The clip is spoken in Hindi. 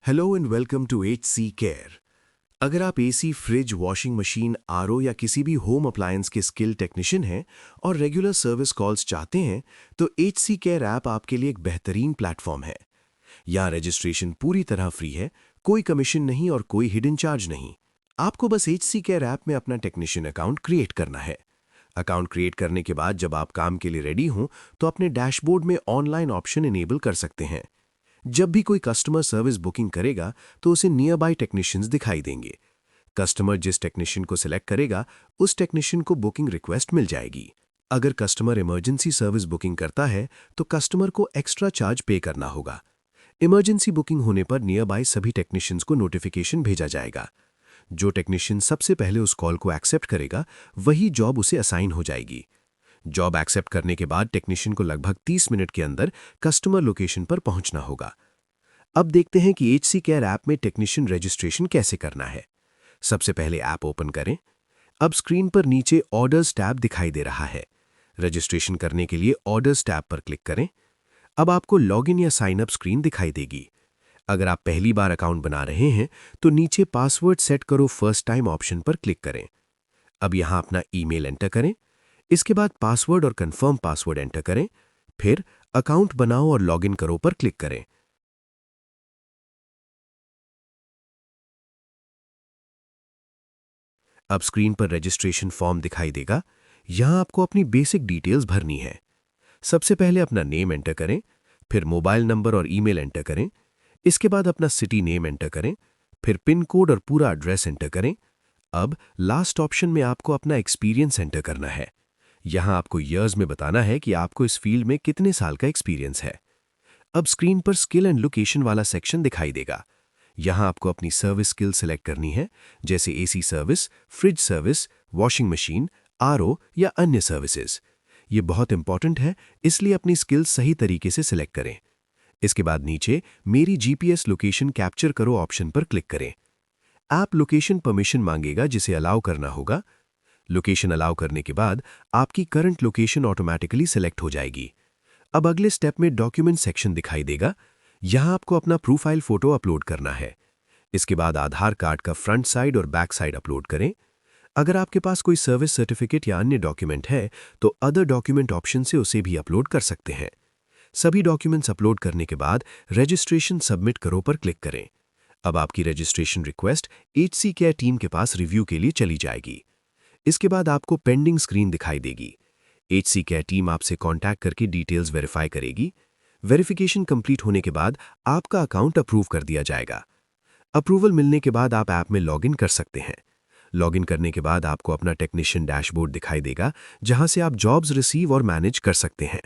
Hello and welcome to HC care. अगर आप AC, fridge, washing machine, RO या किसी भी होम अप्लायंस के स्किल टेक्नीशियन हैं और रेगुलर सर्विस कॉल्स चाहते हैं, तो एचसी केयर ऐप आपके लिए एक बेहतरीन प्लेटफॉर्म है। यहाँ रजिस्ट्रेशन पूरी तरह फ्री है, कोई कमीशन नहीं और कोई हिडन चार्ज नहीं। आपको बस एचसी केयर ऐप में अपना टेक्नीशियन अकाउंट क्रिएट करना है। अकाउंट क्रिएट करने के बाद जब आप काम के लिए रेडी हों, तो अपने डैशबोर्ड में ऑनलाइन ऑप्शन इनेबल कर सकते हैं। जब भी कोई कस्टमर सर्विस बुकिंग करेगा तो उसे नियर बाय टेक्नीशियंस दिखाई देंगे। कस्टमर जिस टेक्नीशियन को सिलेक्ट करेगा, उस टेक्नीशियन को बुकिंग रिक्वेस्ट मिल जाएगी। अगर कस्टमर इमरजेंसी सर्विस बुकिंग करता है तो कस्टमर को एक्स्ट्रा चार्ज पे करना होगा। इमरजेंसी बुकिंग होने पर नियर बाय सभी टेक्नीशियंस को नोटिफिकेशन भेजा जाएगा। जो टेक्नीशियन सबसे पहले उस कॉल को एक्सेप्ट करेगा, वही जॉब उसे असाइन हो जाएगी। जॉब एक्सेप्ट करने के बाद टेक्नीशियन को लगभग 30 मिनट के अंदर कस्टमर लोकेशन पर पहुंचना होगा। अब देखते हैं कि एचसी केयर ऐप में टेक्नीशियन रजिस्ट्रेशन कैसे करना है। सबसे पहले ऐप ओपन करें। अब स्क्रीन पर नीचे ऑर्डर्स टैब दिखाई दे रहा है। रजिस्ट्रेशन करने के लिए ऑर्डर्स टैब पर क्लिक करें। अब आपको लॉगिन या साइन अप स्क्रीन दिखाई देगी। अगर आप पहली बार अकाउंट बना रहे हैं तो नीचे पासवर्ड सेट करो फर्स्ट टाइम ऑप्शन पर क्लिक करें। अब यहां अपना ईमेल एंटर करें। इसके बाद पासवर्ड और कंफर्म पासवर्ड एंटर करें। फिर अकाउंट बनाओ और लॉगिन करो पर क्लिक करें। अब स्क्रीन पर रजिस्ट्रेशन फॉर्म दिखाई देगा। यहां आपको अपनी बेसिक डिटेल्स भरनी है। सबसे पहले अपना नेम एंटर करें, फिर मोबाइल नंबर और ईमेल एंटर करें। इसके बाद अपना सिटी नेम एंटर करें, फिर पिन कोड और पूरा एड्रेस एंटर करें। अब लास्ट ऑप्शन में आपको अपना एक्सपीरियंस एंटर करना है। यहां आपको ईयर्स में बताना है कि आपको इस फील्ड में कितने साल का एक्सपीरियंस है। अब स्क्रीन पर स्किल एंड लोकेशन वाला सेक्शन दिखाई देगा। यहां आपको अपनी सर्विस स्किल सिलेक्ट करनी है, जैसे AC service, fridge service, washing machine, RO या अन्य सर्विसेज। ये बहुत इंपॉर्टेंट है, इसलिए अपनी स्किल सही तरीके से सिलेक्ट करें। इसके बाद नीचे मेरी जीपीएस लोकेशन कैप्चर करो ऑप्शन पर क्लिक करें। ऐप लोकेशन परमिशन मांगेगा, जिसे अलाउ करना होगा। लोकेशन अलाउ करने के बाद आपकी करंट लोकेशन ऑटोमेटिकली सिलेक्ट हो जाएगी। अब अगले स्टेप में डॉक्यूमेंट सेक्शन दिखाई देगा। यहां आपको अपना प्रोफाइल फोटो अपलोड करना है। इसके बाद आधार कार्ड का फ्रंट साइड और बैक साइड अपलोड करें। अगर आपके पास कोई सर्विस सर्टिफिकेट या अन्य डॉक्यूमेंट है तो अदर डॉक्यूमेंट ऑप्शन से उसे भी अपलोड कर सकते हैं। सभी डॉक्यूमेंट्स अपलोड करने के बाद रजिस्ट्रेशन सबमिट करो पर क्लिक करें। अब आपकी registration request HC care team के पास रिव्यू के लिए चली जाएगी। इसके बाद आपको पेंडिंग स्क्रीन दिखाई देगी। एचसी केयर टीम आपसे कांटेक्ट करके डिटेल्स वेरीफाई करेगी। वेरिफिकेशन कंप्लीट होने के बाद आपका अकाउंट अप्रूव कर दिया जाएगा। अप्रूवल मिलने के बाद आप ऐप में लॉगिन कर सकते हैं। लॉगिन करने के बाद आपको अपना टेक्नीशियन डैशबोर्ड दिखाई देगा, जहां से आप जॉब्स रिसीव और मैनेज कर सकते हैं।